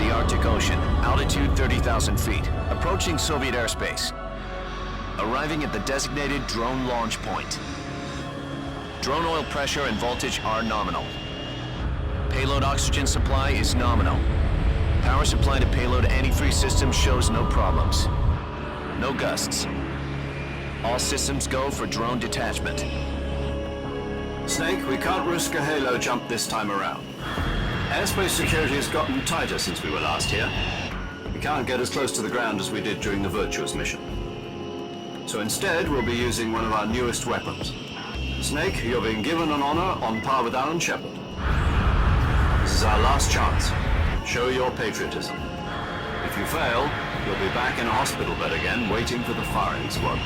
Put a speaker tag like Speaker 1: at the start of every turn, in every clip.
Speaker 1: the Arctic Ocean, altitude 30,000 feet, approaching Soviet airspace. Arriving at the designated drone launch point. Drone oil pressure and voltage are nominal. Payload oxygen supply is nominal. Power supply to payload antifreeze system shows no problems. No gusts. All systems go for drone detachment.
Speaker 2: Snake, we can't risk a halo jump this time around. Airspace security has gotten tighter since we were last here. We can't get as close to the ground as we did during the Virtuous mission. So instead, we'll be using one of our newest weapons. Snake, you're being given an honor on par with Alan Shepard. This is our last chance. Show your patriotism. If you fail, you'll be back in a hospital bed again, waiting for the firing squad.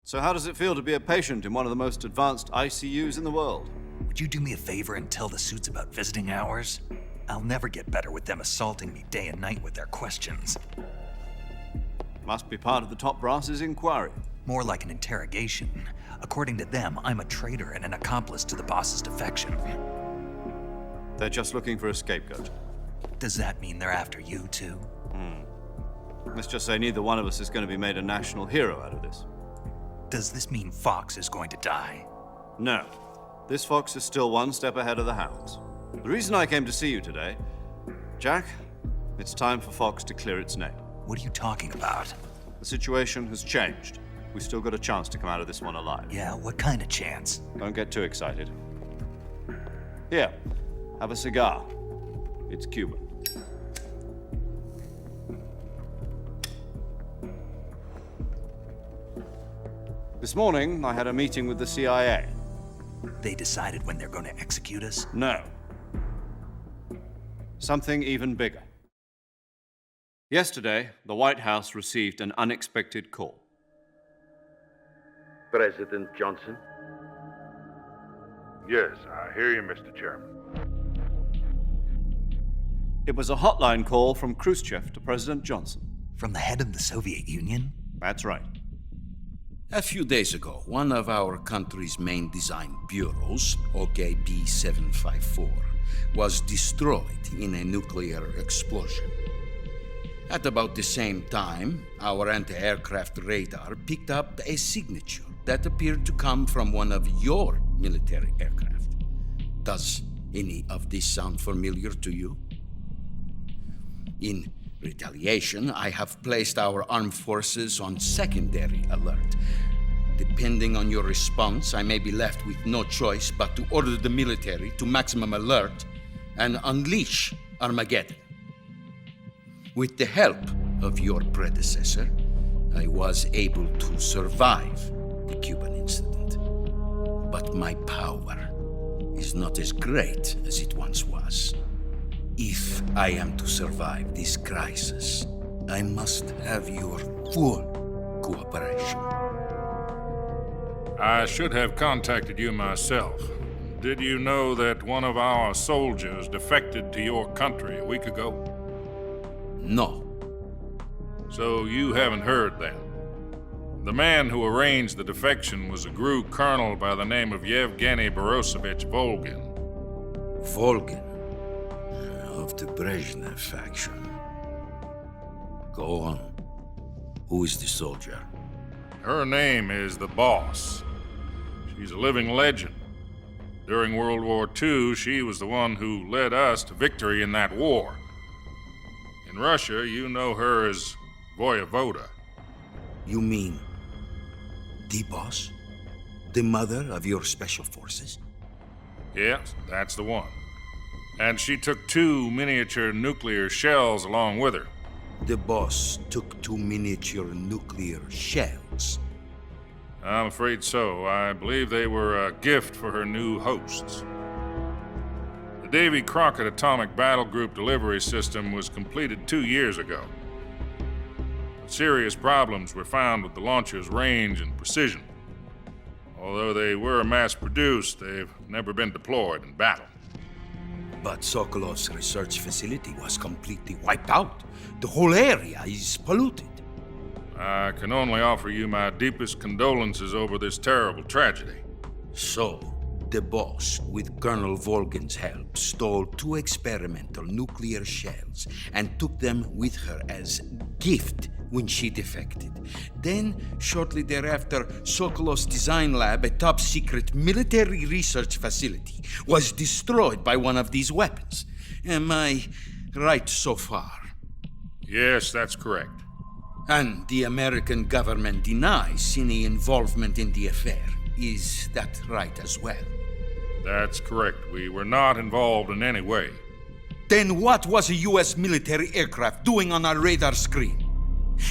Speaker 3: So how does it feel to be a patient in one of the most advanced ICUs in the world?
Speaker 4: Would you do me a favor and tell the suits about visiting hours? I'll never get better with them assaulting me day and night with their questions.
Speaker 3: Must be part of the top brass's inquiry.
Speaker 4: More like an interrogation. According to them, I'm a traitor and an accomplice to the boss's defection.
Speaker 3: They're just looking for a scapegoat.
Speaker 4: Does that mean they're after you, too?
Speaker 3: Let's just say neither one of us is going to be made a national hero out of this.
Speaker 4: Does this mean Fox is going to die?
Speaker 3: No. This fox is still one step ahead of the hounds. The reason I came to see you today, Jack, it's time for Fox to clear its name.
Speaker 4: What are you talking about?
Speaker 3: The situation has changed. We've still got a chance to come out of this one alive.
Speaker 4: Yeah, what kind of chance?
Speaker 3: Don't get too excited. Here, have a cigar. It's Cuban. This morning, I had a meeting with the CIA.
Speaker 4: They decided when they're going to execute us?
Speaker 3: No. Something even bigger. Yesterday, the White House received an unexpected call.
Speaker 5: President Johnson?
Speaker 6: Yes, I hear you, Mr. Chairman.
Speaker 3: It was a hotline call from Khrushchev to President Johnson.
Speaker 4: From the head of the Soviet Union?
Speaker 3: That's right.
Speaker 7: A few days ago, one of our country's main design bureaus, OKB 754, was destroyed in a nuclear explosion. At about the same time, our anti-aircraft radar picked up a signature that appeared to come from one of your military aircraft. Does any of this sound familiar to you? In retaliation, I have placed our armed forces on secondary alert. Depending on your response, I may be left with no choice but to order the military to maximum alert and unleash Armageddon. With the help of your predecessor, I was able to survive the Cuban incident. But my power is not as great as it once was. If I am to survive this crisis, I must have your full cooperation.
Speaker 6: I should have contacted you myself. Did you know that one of our soldiers defected to your country a week ago?
Speaker 7: No.
Speaker 6: So you haven't heard then. The man who arranged the defection was a GRU colonel by the name of Yevgeny Borosovich Volgin.
Speaker 7: Volgin, of the Brezhnev faction. Go on. Who is the soldier?
Speaker 6: Her name is the Boss. She's a living legend. During World War II, she was the one who led us to victory in that war. In Russia, you know her as Voyevoda.
Speaker 7: You mean the boss? The mother of your special forces?
Speaker 6: Yes, that's the one. And she took 2 miniature nuclear shells along with her.
Speaker 7: The boss took 2 miniature nuclear shells.
Speaker 6: I'm afraid so. I believe they were a gift for her new hosts. The Davy Crockett Atomic Battle Group delivery system was completed 2 years ago. But serious problems were found with the launcher's range and precision. Although they were mass-produced, they've never been deployed in battle.
Speaker 7: But Sokolov's research facility was completely wiped out. The whole area is polluted.
Speaker 6: I can only offer you my deepest condolences over this terrible tragedy.
Speaker 7: So, the boss, with Colonel Volgan's help, stole 2 experimental nuclear shells and took them with her as gift when she defected. Then, shortly thereafter, Sokolov's design lab, a top-secret military research facility, was destroyed by one of these weapons. Am I right so far?
Speaker 6: Yes, that's correct.
Speaker 7: And the American government denies any involvement in the affair. Is that right as well?
Speaker 6: That's correct. We were not involved in any way.
Speaker 7: Then what was a U.S. military aircraft doing on our radar screen?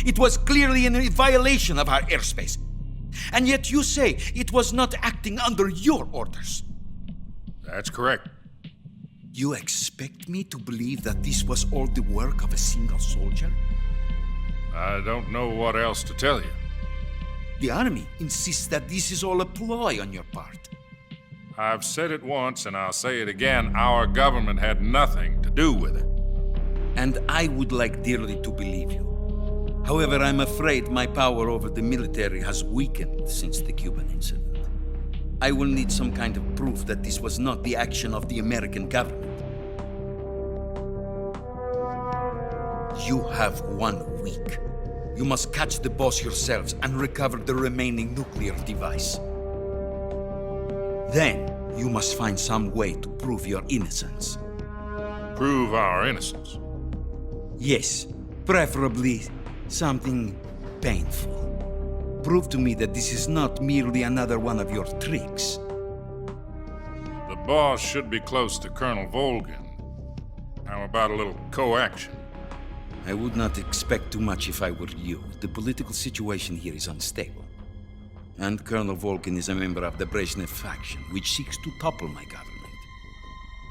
Speaker 7: It was clearly in violation of our airspace. And yet you say it was not acting under your orders.
Speaker 6: That's correct.
Speaker 7: You expect me to believe that this was all the work of a single soldier?
Speaker 6: I don't know what else to tell you.
Speaker 7: The Army insists that this is all a ploy on your part.
Speaker 6: I've said it once and I'll say it again. Our government had nothing to do with it.
Speaker 7: And I would like dearly to believe you. However, I'm afraid my power over the military has weakened since the Cuban incident. I will need some kind of proof that this was not the action of the American government. You have 1 week. You must catch the boss yourselves and recover the remaining nuclear device. Then, you must find some way to prove your innocence.
Speaker 6: Prove our innocence.
Speaker 7: Yes, preferably something painful. Prove to me that this is not merely another one of your tricks.
Speaker 6: The boss should be close to Colonel Volgan. How about a little co-action?
Speaker 7: I would not expect too much if I were you. The political situation here is unstable. And Colonel Volgan is a member of the Brezhnev faction, which seeks to topple my government.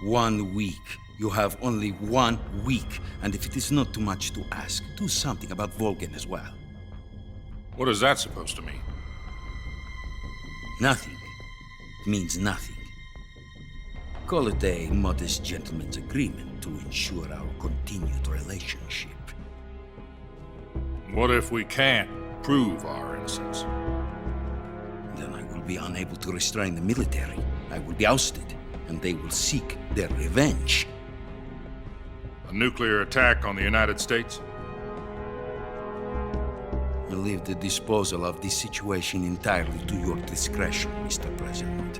Speaker 7: 1 week. You have only 1 week, and if it is not too much to ask, do something about Volgan as well.
Speaker 6: What is that supposed to mean?
Speaker 7: Nothing. It means nothing. Call it a modest gentleman's agreement to ensure our continued relationship.
Speaker 6: What if we can't prove our innocence?
Speaker 7: Then I will be unable to restrain the military. I will be ousted, and they will seek their revenge.
Speaker 6: A nuclear attack on the United States?
Speaker 7: I leave the disposal of this situation entirely to your discretion, Mr. President.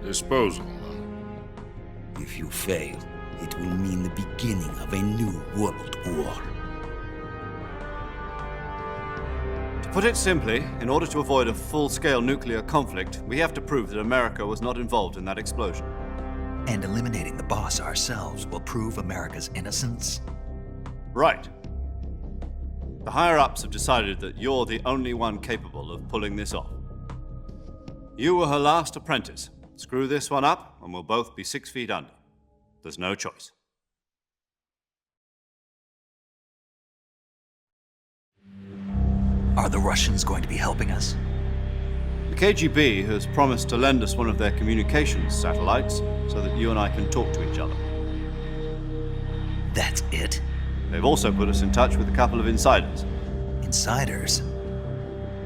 Speaker 6: Disposal, huh?
Speaker 7: If you fail, it will mean the beginning of a new world war.
Speaker 3: To put it simply, in order to avoid a full-scale nuclear conflict, we have to prove that America was not involved in that explosion.
Speaker 4: And eliminating the boss ourselves will prove America's innocence?
Speaker 3: Right. The higher-ups have decided that you're the only one capable of pulling this off. You were her last apprentice. Screw this one up, and we'll both be 6 feet under. There's no choice.
Speaker 4: Are the Russians going to be helping us?
Speaker 3: The KGB has promised to lend us one of their communications satellites so that you and I can talk to each other.
Speaker 4: That's it?
Speaker 3: They've also put us in touch with a couple of insiders.
Speaker 4: Insiders?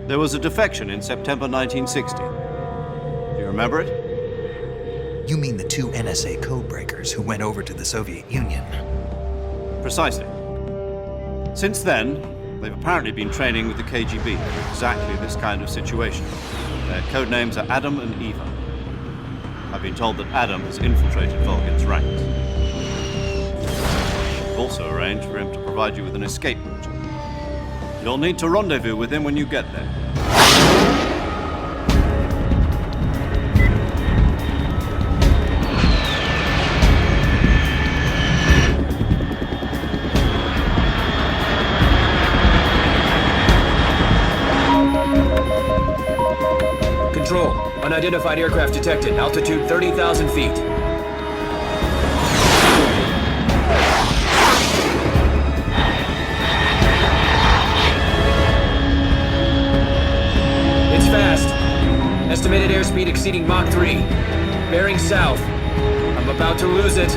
Speaker 3: There was a defection in September 1960. Do you remember it?
Speaker 4: You mean the 2 NSA codebreakers who went over to the Soviet Union?
Speaker 3: Precisely. Since then, they've apparently been training with the KGB for exactly this kind of situation. Their code names are Adam and Eva. I've been told that Adam has infiltrated Volgan's ranks. I've also arranged for him to provide you with an escape route. You'll need to rendezvous with him when you get there.
Speaker 5: Control. Unidentified aircraft detected. Altitude 30,000 feet. It's fast. Estimated airspeed exceeding Mach 3. Bearing south. I'm about to lose it.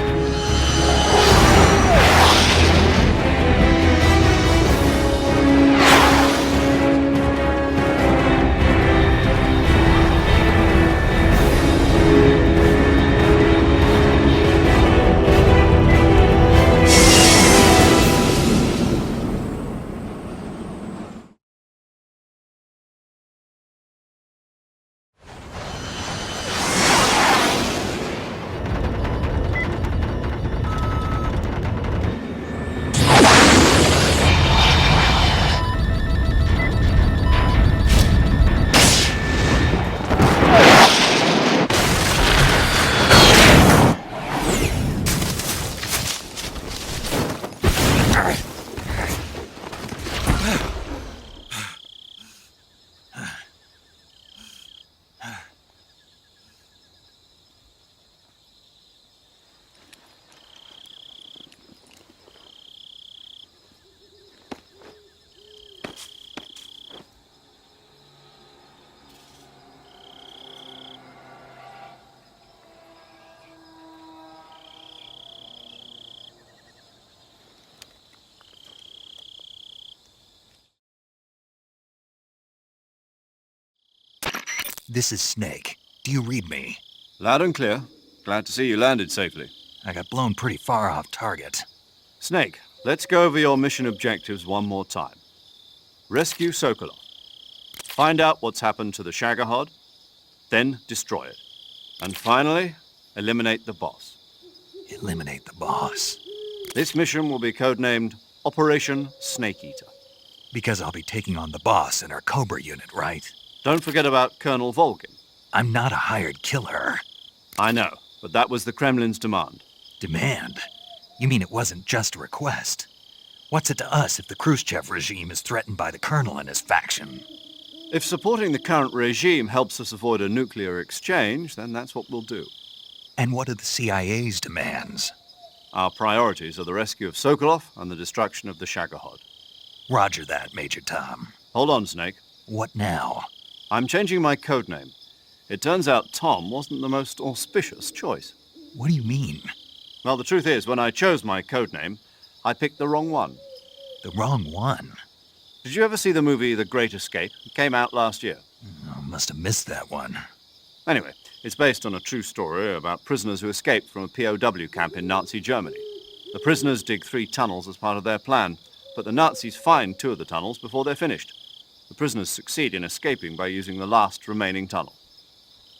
Speaker 4: This is Snake. Do you read me?
Speaker 3: Loud and clear. Glad to see you landed safely.
Speaker 4: I got blown pretty far off target.
Speaker 3: Snake, let's go over your mission objectives one more time. Rescue Sokolov. Find out what's happened to the Shagohod, then destroy it. And finally, eliminate the boss.
Speaker 4: Eliminate the boss.
Speaker 3: This mission will be codenamed Operation Snake Eater.
Speaker 4: Because I'll be taking on the boss in our Cobra unit, right?
Speaker 3: Don't forget about Colonel Volgin.
Speaker 4: I'm not a hired killer.
Speaker 3: I know, but that was the Kremlin's demand.
Speaker 4: Demand? You mean it wasn't just a request? What's it to us if the Khrushchev regime is threatened by the Colonel and his faction?
Speaker 3: If supporting the current regime helps us avoid a nuclear exchange, then that's what we'll do.
Speaker 4: And what are the CIA's demands?
Speaker 3: Our priorities are the rescue of Sokolov and the destruction of the Shagohod.
Speaker 4: Roger that, Major Tom.
Speaker 3: Hold on, Snake.
Speaker 4: What now?
Speaker 3: I'm changing my codename. It turns out Tom wasn't the most auspicious choice.
Speaker 4: What do you mean?
Speaker 3: Well, the truth is, when I chose my codename, I picked the wrong one.
Speaker 4: The wrong one?
Speaker 3: Did you ever see the movie The Great Escape? It came out last year.
Speaker 4: Oh, must have missed that one.
Speaker 3: Anyway, it's based on a true story about prisoners who escaped from a POW camp in Nazi Germany. The prisoners dig 3 tunnels as part of their plan, but the Nazis find 2 of the tunnels before they're finished. The prisoners succeed in escaping by using the last remaining tunnel.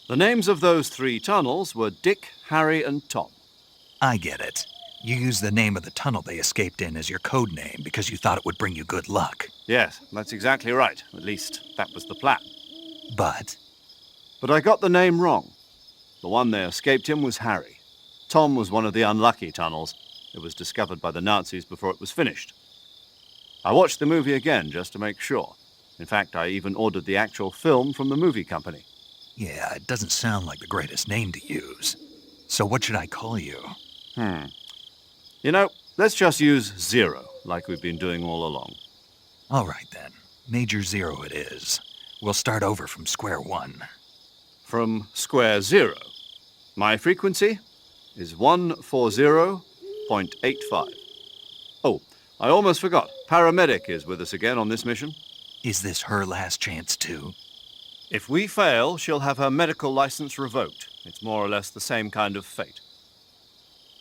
Speaker 3: The names of those 3 tunnels were Dick, Harry, and Tom.
Speaker 4: I get it. You used the name of the tunnel they escaped in as your code name because you thought it would bring you good luck.
Speaker 3: Yes, that's exactly right. At least, that was the plan.
Speaker 4: But
Speaker 3: But I got the name wrong. The one they escaped in was Harry. Tom was one of the unlucky tunnels. It was discovered by the Nazis before it was finished. I watched the movie again just to make sure. In fact, I even ordered the actual film from the movie company.
Speaker 4: yeah, it doesn't sound like the greatest name to use. So what should I call you?
Speaker 3: You know, let's just use Zero, like we've been doing all along.
Speaker 4: All right then. Major Zero it is. We'll start over from square one.
Speaker 3: From square zero. My frequency is 140.85. Oh, I almost forgot. Paramedic is with us again on this mission.
Speaker 4: Is this her last chance too?
Speaker 3: If we fail, she'll have her medical license revoked. It's more or less the same kind of fate.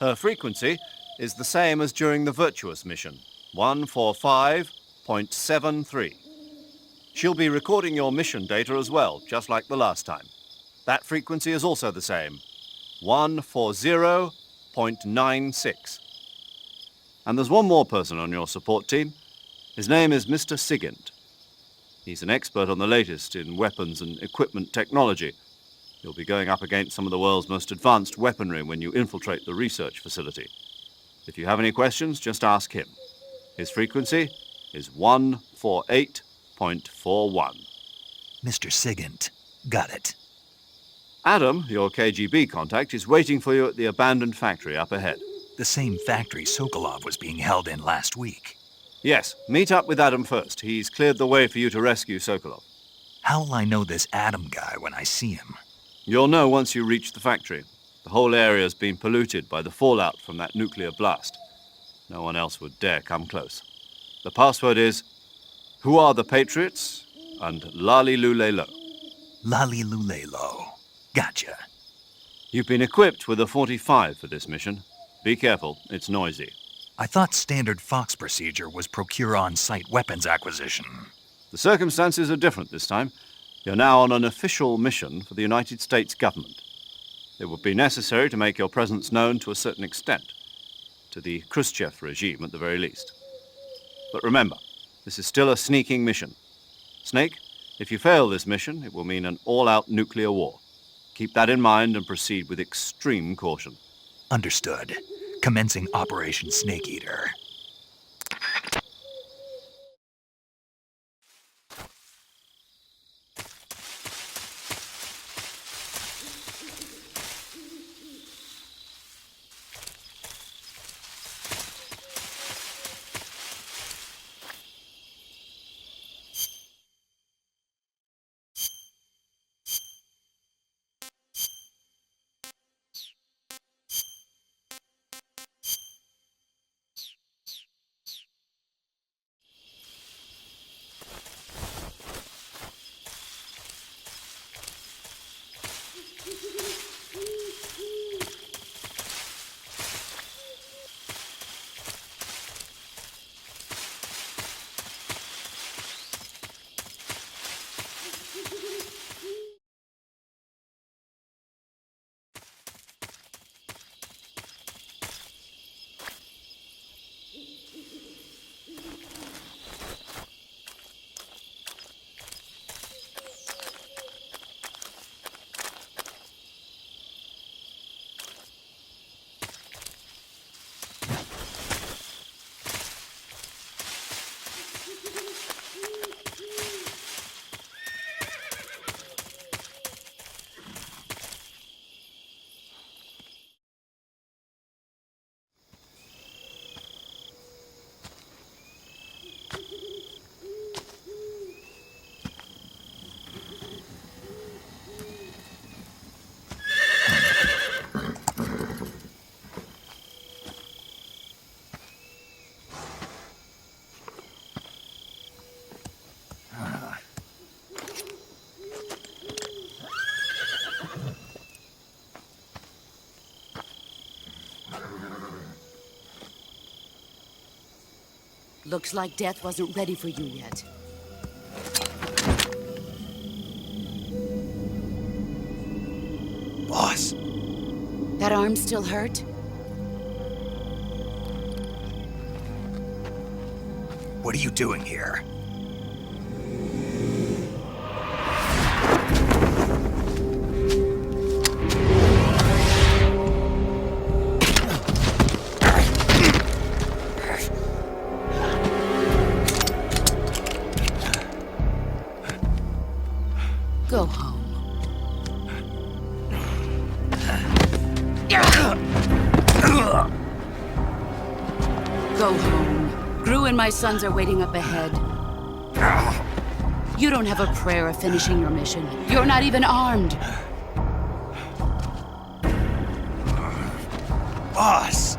Speaker 3: Her frequency is the same as during the Virtuous mission, 145.73. She'll be recording your mission data as well, just like the last time. That frequency is also the same, 140.96. And there's one more person on your support team. His name is Mr. Sigint. He's an expert on the latest in weapons and equipment technology. You'll be going up against some of the world's most advanced weaponry when you infiltrate the research facility. If you have any questions, just ask him. His frequency is 148.41.
Speaker 4: Mr. Sigint. Got it.
Speaker 3: Adam, your KGB contact, is waiting for you at the abandoned factory up ahead.
Speaker 4: The same factory Sokolov was being held in last week.
Speaker 3: Yes, meet up with Adam first. He's cleared the way for you to rescue Sokolov.
Speaker 4: How will I know this Adam guy when I see him?
Speaker 3: You'll know once you reach the factory. The whole area's been polluted by the fallout from that nuclear blast. No one else would dare come close. The password is, "Who are the Patriots?" and "Lali Lule Lo."
Speaker 4: Lali Lulelo. Gotcha.
Speaker 3: You've been equipped with a 45 for this mission. Be careful, it's noisy.
Speaker 4: I thought standard Fox procedure was procure on-site weapons acquisition.
Speaker 3: The circumstances are different this time. You're now on an official mission for the United States government. It would be necessary to make your presence known to a certain extent, to the Khrushchev regime at the very least. But remember, this is still a sneaking mission. Snake, if you fail this mission, it will mean an all-out nuclear war. Keep that in mind and proceed with extreme caution.
Speaker 4: Understood. Commencing Operation Snake Eater.
Speaker 8: Looks like death wasn't ready for you yet.
Speaker 4: Boss,
Speaker 8: That arm still hurt?
Speaker 4: what are you doing here?
Speaker 8: Go home. Go home. Gru and my sons are waiting up ahead. You don't have a prayer of finishing your mission. You're not even armed.
Speaker 4: Boss!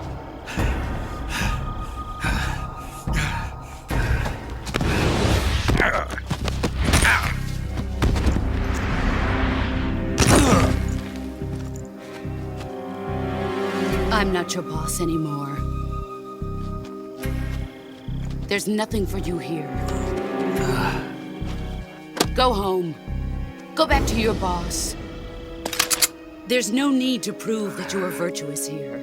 Speaker 8: I'm not your boss anymore. There's nothing for you here. Go home. Go back to your boss. There's no need to prove that you are virtuous here.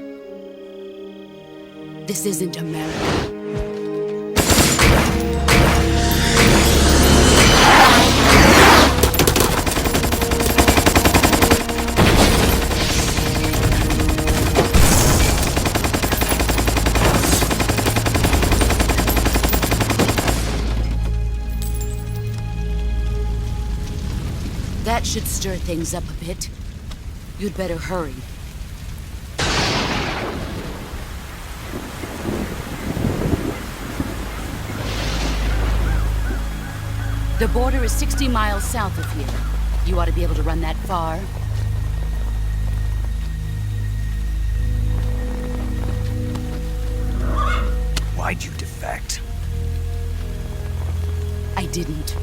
Speaker 8: This isn't America. That should stir things up a bit. You'd better hurry. The border is 60 miles south of here. You ought to be able to run that far.
Speaker 4: Why'd you defect?
Speaker 8: I didn't.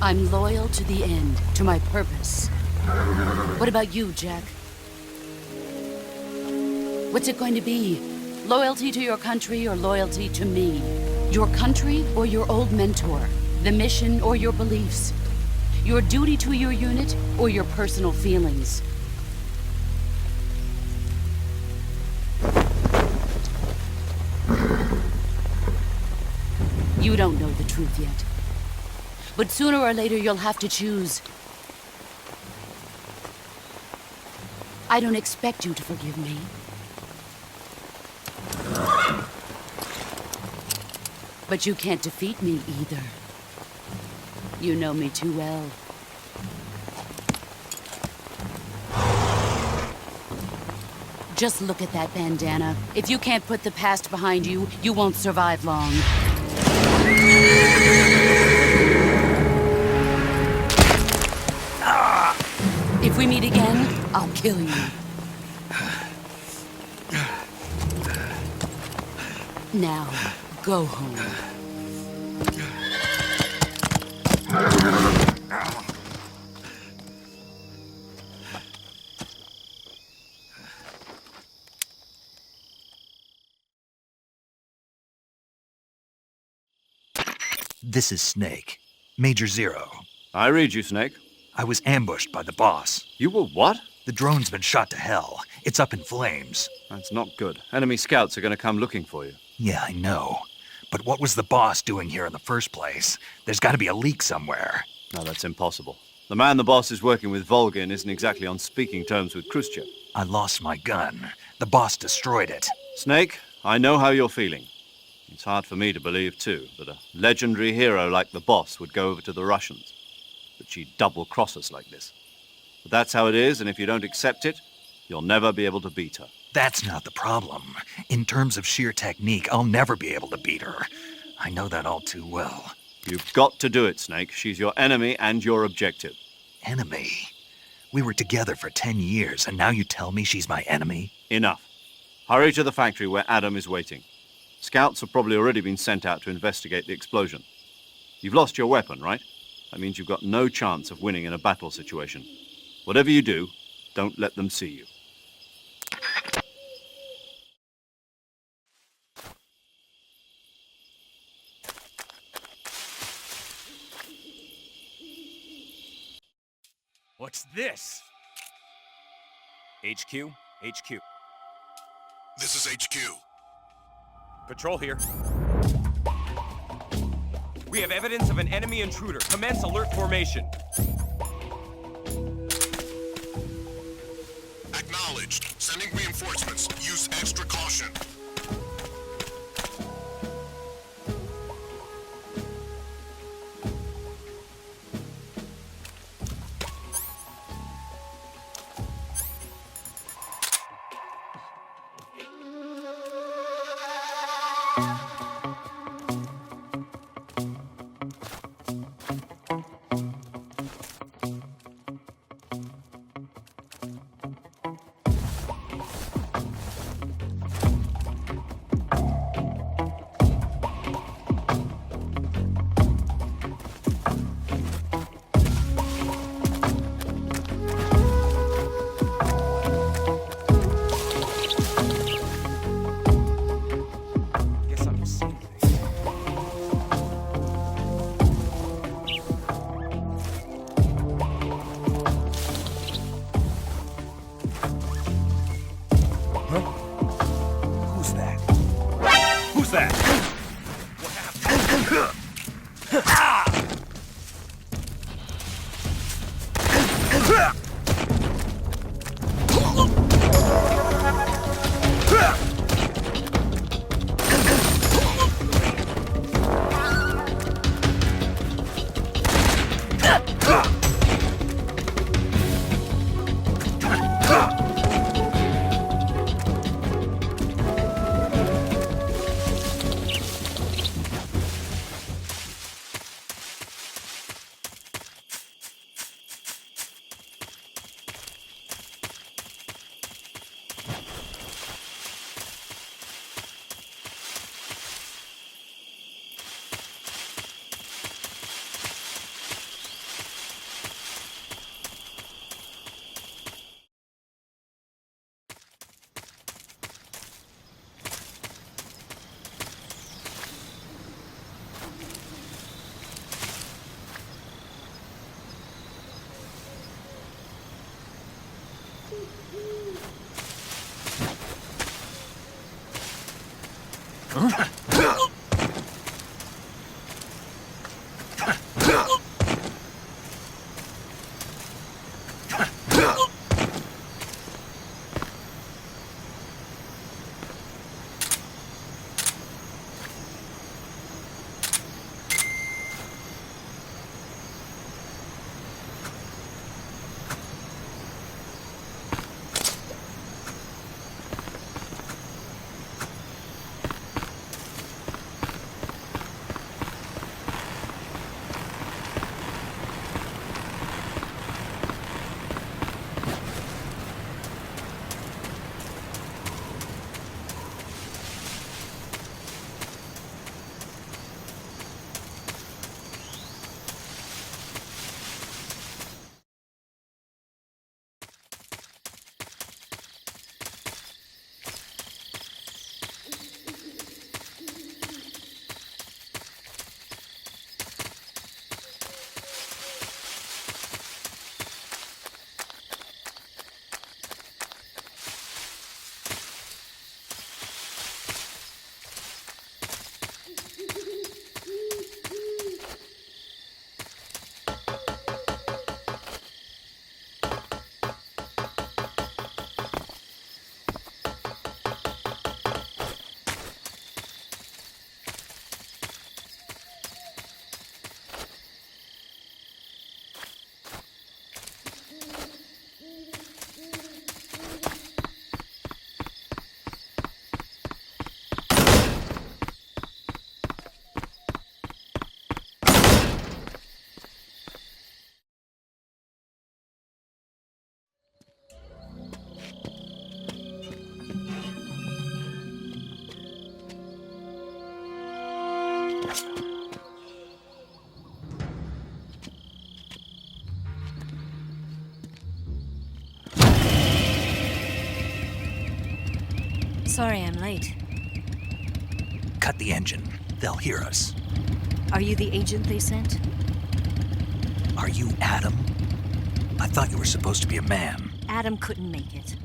Speaker 8: I'm loyal to the end, to my purpose. What about you, Jack? What's it going to be? Loyalty to your country or loyalty to me? Your country or your old mentor? The mission or your beliefs? Your duty to your unit or your personal feelings? You don't know the truth yet. But sooner or later, you'll have to choose. I don't expect you to forgive me. But you can't defeat me either. You know me too well. Just look at that bandana. If you can't put the past behind you, you won't survive long. If we meet again, I'll kill you. Now, go home.
Speaker 4: This is Snake. Major Zero.
Speaker 3: I read you, Snake.
Speaker 4: I was ambushed by the boss.
Speaker 3: You were what?
Speaker 4: The drone's been shot to hell. It's up in flames.
Speaker 3: That's not good. Enemy scouts are going to come looking for you.
Speaker 4: Yeah, I know. But what was the boss doing here in the first place? There's got to be a leak somewhere.
Speaker 3: No, that's impossible. The man the boss is working with, Volgin, isn't exactly on speaking terms with Khrushchev.
Speaker 4: I lost my gun. The boss destroyed it.
Speaker 3: Snake, I know how you're feeling. It's hard for me to believe, too, that a legendary hero like the boss would go over to the Russians. That she'd double-cross us like this. But that's how it is, and if you don't accept it, you'll never be able to beat her.
Speaker 4: That's not the problem. In terms of sheer technique, I'll never be able to beat her. I know that all too well.
Speaker 3: You've got to do it, Snake. She's your enemy and your objective.
Speaker 4: Enemy? We were together for 10 years, and now you tell me she's my enemy?
Speaker 3: Enough. Hurry to the factory where Adam is waiting. Scouts have probably already been sent out to investigate the explosion. You've lost your weapon, right? That means you've got no chance of winning in a battle situation. Whatever you do, don't let them see you.
Speaker 5: What's this?
Speaker 9: HQ? HQ.
Speaker 10: This is HQ.
Speaker 9: Patrol here. We have evidence of an enemy intruder. Commence alert formation.
Speaker 10: Acknowledged. Sending reinforcements. Use extra caution.
Speaker 9: Who's that? What happened?
Speaker 11: Sorry I'm late.
Speaker 4: Cut the engine. They'll hear us.
Speaker 11: Are you the agent they sent?
Speaker 4: Are you Adam? I thought you were supposed to be a man.
Speaker 11: Adam couldn't make it.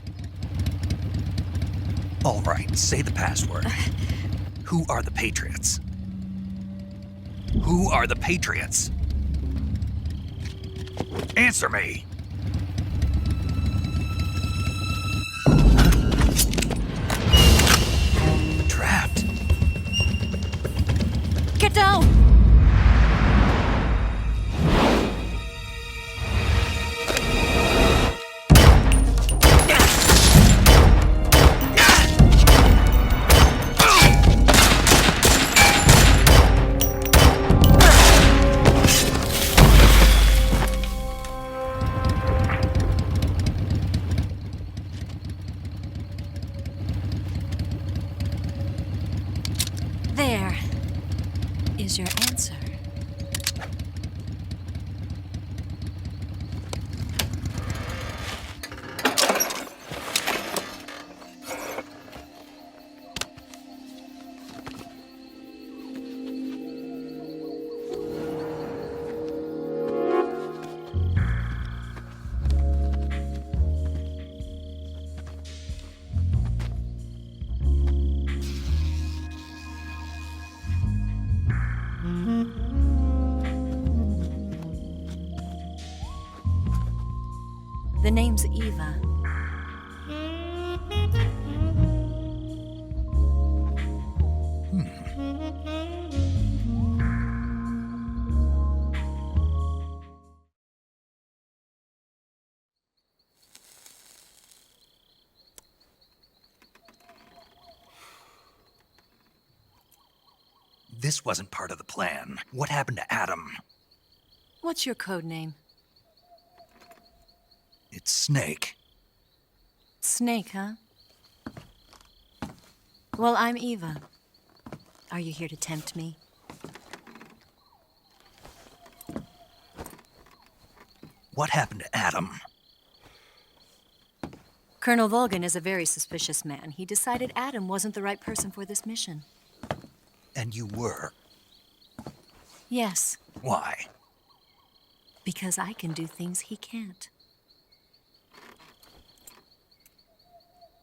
Speaker 4: All right, say the password. Who are the Patriots? Who are the Patriots? Answer me! Trapped.
Speaker 11: Get down! There is your answer. The name's Eva.
Speaker 4: This wasn't part of the plan. What happened to Adam?
Speaker 11: What's your code name?
Speaker 4: It's Snake.
Speaker 11: Snake, huh? Well, I'm Eva. Are you here to tempt me?
Speaker 4: What happened to Adam?
Speaker 11: Colonel Volgan is a very suspicious man. He decided Adam wasn't the right person for this mission.
Speaker 4: And you were.
Speaker 11: Yes,
Speaker 4: Why?
Speaker 11: because I can do things he can't.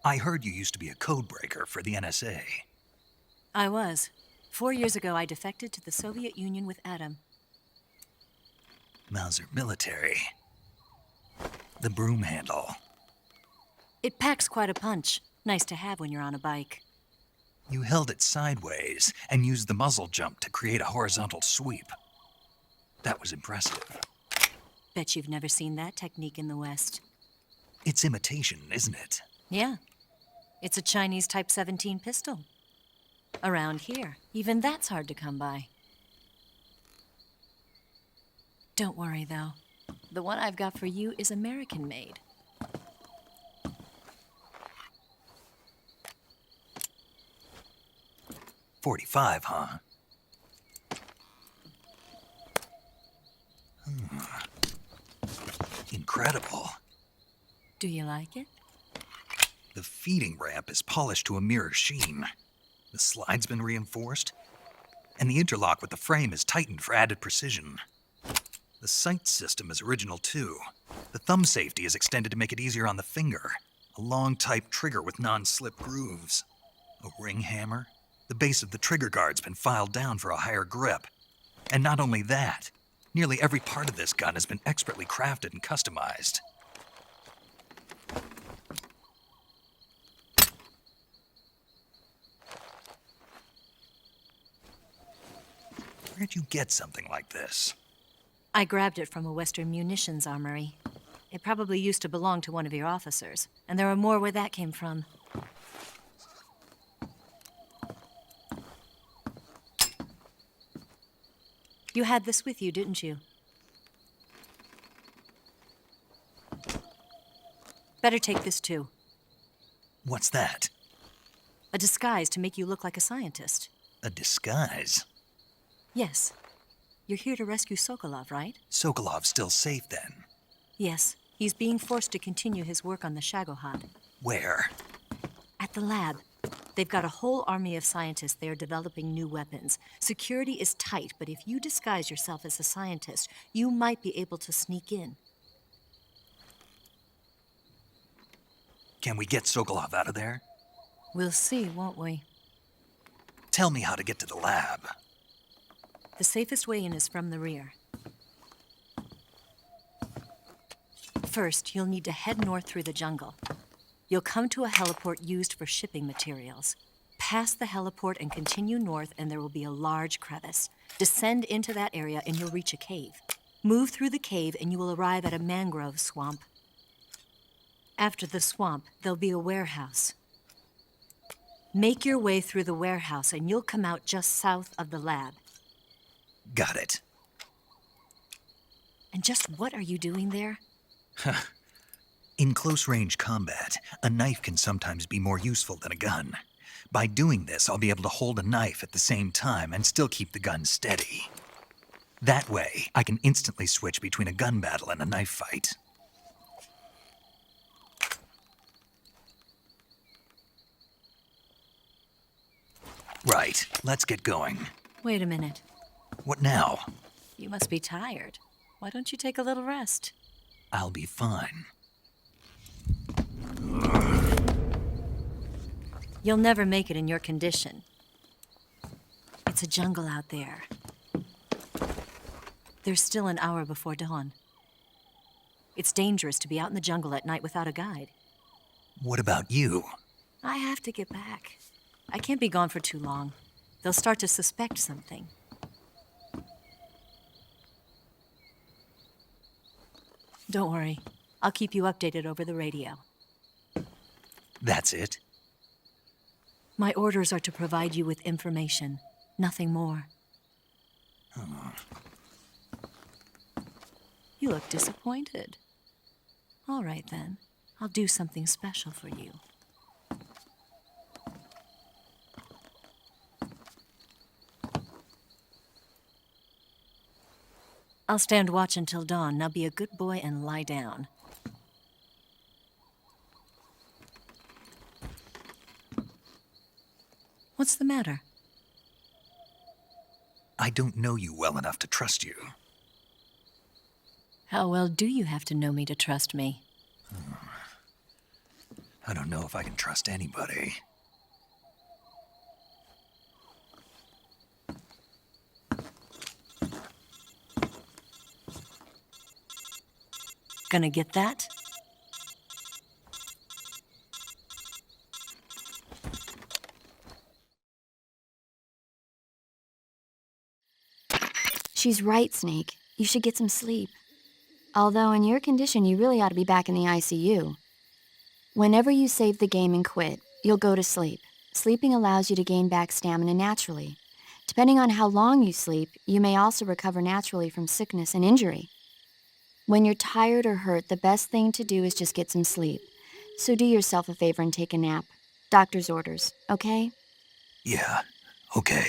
Speaker 4: I heard you used to be a codebreaker for the NSA.
Speaker 11: I was. 4 years ago, I defected to the Soviet Union with Adam.
Speaker 4: Mauser military. The broom handle.
Speaker 11: It packs quite a punch. Nice to have when you're on a bike.
Speaker 4: You held it sideways and used the muzzle jump to create a horizontal sweep. That was impressive.
Speaker 11: Bet you've never seen that technique in the West.
Speaker 4: It's imitation, isn't it?
Speaker 11: Yeah. It's a Chinese Type 17 pistol. Around here, even that's hard to come by. Don't worry, though. The one I've got for you is American-made.
Speaker 4: .45, huh? Incredible.
Speaker 11: Do you like it?
Speaker 4: The feeding ramp is polished to a mirror sheen. The slide's been reinforced, and the interlock with the frame is tightened for added precision. The sight system is original too. The thumb safety is extended to make it easier on the finger. A long type trigger with non-slip grooves. A ring hammer. The base of the trigger guard's been filed down for a higher grip. And not only that, nearly every part of this gun has been expertly crafted and customized. Where'd you get something like this?
Speaker 11: I grabbed it from a Western munitions armory. It probably used to belong to one of your officers, and there are more where that came from. You had this with you, didn't you? Better take this too.
Speaker 4: What's that?
Speaker 11: A disguise to make you look like a scientist.
Speaker 4: A disguise?
Speaker 11: Yes. You're here to rescue Sokolov, right?
Speaker 4: Sokolov's still safe then?
Speaker 11: Yes. He's being forced to continue his work on the Shagohod.
Speaker 4: Where?
Speaker 11: At the lab. They've got a whole army of scientists there developing new weapons. Security is tight, but if you disguise yourself as a scientist, you might be able to sneak in.
Speaker 4: Can we get Sokolov out of there?
Speaker 11: We'll see, won't we?
Speaker 4: Tell me how to get to the lab.
Speaker 11: The safest way in is from the rear. First, you'll need to head north through the jungle. You'll come to a heliport used for shipping materials. Pass the heliport and continue north, and there will be a large crevice. Descend into that area, and you'll reach a cave. Move through the cave, and you will arrive at a mangrove swamp. After the swamp, there'll be a warehouse. Make your way through the warehouse, and you'll come out just south of the lab.
Speaker 4: Got it.
Speaker 11: And just what are you doing there?
Speaker 4: In close-range combat, a knife can sometimes be more useful than a gun. By doing this, I'll be able to hold a knife at the same time and still keep the gun steady. That way, I can instantly switch between a gun battle and a knife fight. Right, let's get going.
Speaker 11: Wait a minute.
Speaker 4: What now?
Speaker 11: You must be tired. Why don't you take a little rest?
Speaker 4: I'll be fine.
Speaker 11: You'll never make it in your condition. It's a jungle out there. There's still an hour before dawn. It's dangerous to be out in the jungle at night without a guide.
Speaker 4: What about you?
Speaker 11: I have to get back. I can't be gone for too long. They'll start to suspect something. Don't worry. I'll keep you updated over the radio.
Speaker 4: That's it?
Speaker 11: My orders are to provide you with information, nothing more. You look disappointed. All right, then. I'll do something special for you. I'll stand watch until dawn. Now be a good boy and lie down. What's the matter?
Speaker 4: I don't know you well enough to trust you.
Speaker 11: How well do you have to know me to trust me?
Speaker 4: I don't know if I can trust anybody.
Speaker 11: Gonna get that?
Speaker 12: She's right, Snake. You should get some sleep. Although in your condition, you really ought to be back in the ICU. Whenever you save the game and quit, you'll go to sleep. Sleeping allows you to gain back stamina naturally. Depending on how long you sleep, you may also recover naturally from sickness and injury. When you're tired or hurt, the best thing to do is just get some sleep. So do yourself a favor and take a nap. Doctor's orders, okay?
Speaker 4: Yeah, okay.